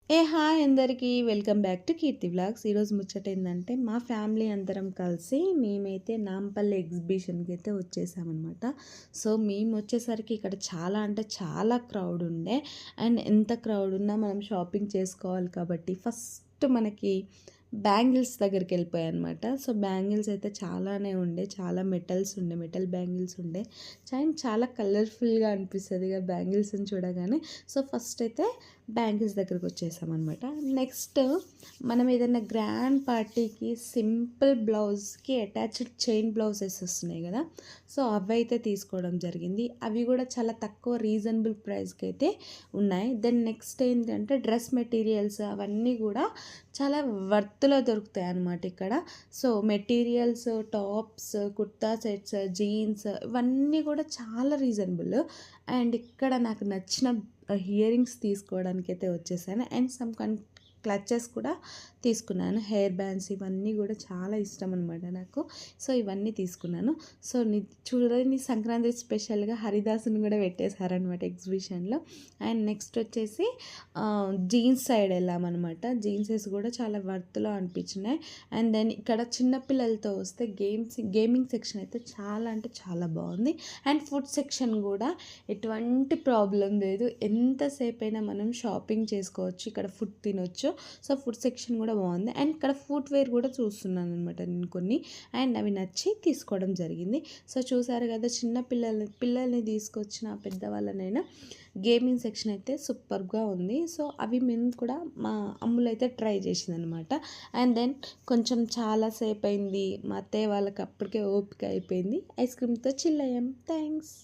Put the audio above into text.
Hi అందరికీ welcome back to Keerthi vlogs. ఈరోజు ముచ్చట ఏంటంటే మా ఫ్యామిలీ అందరం కలిసి మేమైతే నాంపల్లి ఎగ్జిబిషన్కి అయితే వచ్చేసామన్నమాట. సో మేము వచ్చేసరికి ఇక్కడ చాలా అంటే చాలా క్రౌడ్ ఉండే. అండ్ ఎంత క్రౌడ్ ఉన్నా మనం షాపింగ్ చేసుకోవాలి కాబట్టి ఫస్ట్ మనకి బ్యాంగిల్స్ దగ్గరికి వెళ్ళిపోయాయి. సో బ్యాంగిల్స్ అయితే చాలానే ఉండే, చాలా మెటల్ బ్యాంగిల్స్ ఉండే. అండ్ చాలా కలర్ఫుల్గా అనిపిస్తుంది ఇక బ్యాంగిల్స్ని చూడగానే. సో ఫస్ట్ అయితే బ్యాంగిల్స్ దగ్గరికి వచ్చేసామన్నమాట. నెక్స్ట్ మనం ఏదైనా గ్రాండ్ పార్టీకి సింపుల్ బ్లౌజ్కి అటాచ్డ్ చైన్ బ్లౌజెస్ వస్తున్నాయి కదా, సో అవి అయితే తీసుకోవడం జరిగింది. అవి కూడా చాలా తక్కువ రీజనబుల్ ప్రైస్కి అయితే ఉన్నాయి. దెన్ నెక్స్ట్ ఏంటంటే డ్రెస్ మెటీరియల్స్ అవన్నీ కూడా చాలా వర్త్లో దొరుకుతాయి అన్నమాట ఇక్కడ. So materials, tops, kurta sets, jeans ఇవన్నీ కూడా చాలా రీజనబుల్. అండ్ ఇక్కడ నాకు నచ్చిన హియర్ రింగ్స్ తీసుకోవడానికి అయితే వచ్చేసాను. అండ్ సమ్ క్లచెస్ కూడా తీసుకున్నాను. హెయిర్ బ్యాండ్స్ ఇవన్నీ కూడా చాలా ఇష్టం అనమాట నాకు. సో ఇవన్నీ తీసుకున్నాను. సో చూడండి, సంక్రాంతి స్పెషల్గా హరిదాసుని కూడా పెట్టేశారనమాట ఎగ్జిబిషన్లో. అండ్ నెక్స్ట్ వచ్చేసి జీన్స్ సైడ్ వెళ్ళామన్నమాట. జీన్సెస్ కూడా చాలా వర్త్లో అనిపించినాయి. అండ్ దెన్ ఇక్కడ చిన్నపిల్లలతో వస్తే గేమింగ్ సెక్షన్ అయితే చాలా అంటే చాలా బాగుంది. అండ్ ఫుడ్ సెక్షన్ కూడా ఎటువంటి ప్రాబ్లం లేదు. ఎంతసేపు అయినా మనం షాపింగ్ చేసుకోవచ్చు, ఇక్కడ ఫుడ్ తినొచ్చు. సో ఫుడ్ సెక్షన్ కూడా బాగుంది. అండ్ ఇక్కడ ఫుట్వేర్ కూడా చూస్తున్నాను అనమాట నేను కొన్ని. అండ్ అవి నచ్చి తీసుకోవడం జరిగింది. సో చూసారు కదా, చిన్న పిల్లల్ని తీసుకొచ్చిన పెద్దవాళ్ళనైనా గేమింగ్ సెక్షన్ అయితే సూపర్గా ఉంది. సో అవి మేము కూడా మా అమ్ములు అయితే ట్రై చేసింది అనమాట. అండ్ దెన్ కొంచెం చాలాసేపు అయింది, మా అత్తయ్య వాళ్ళకి అప్పటికే ఓపిక అయిపోయింది. ఐస్ క్రీమ్తో చిల్ అయ్యాం. థ్యాంక్స్.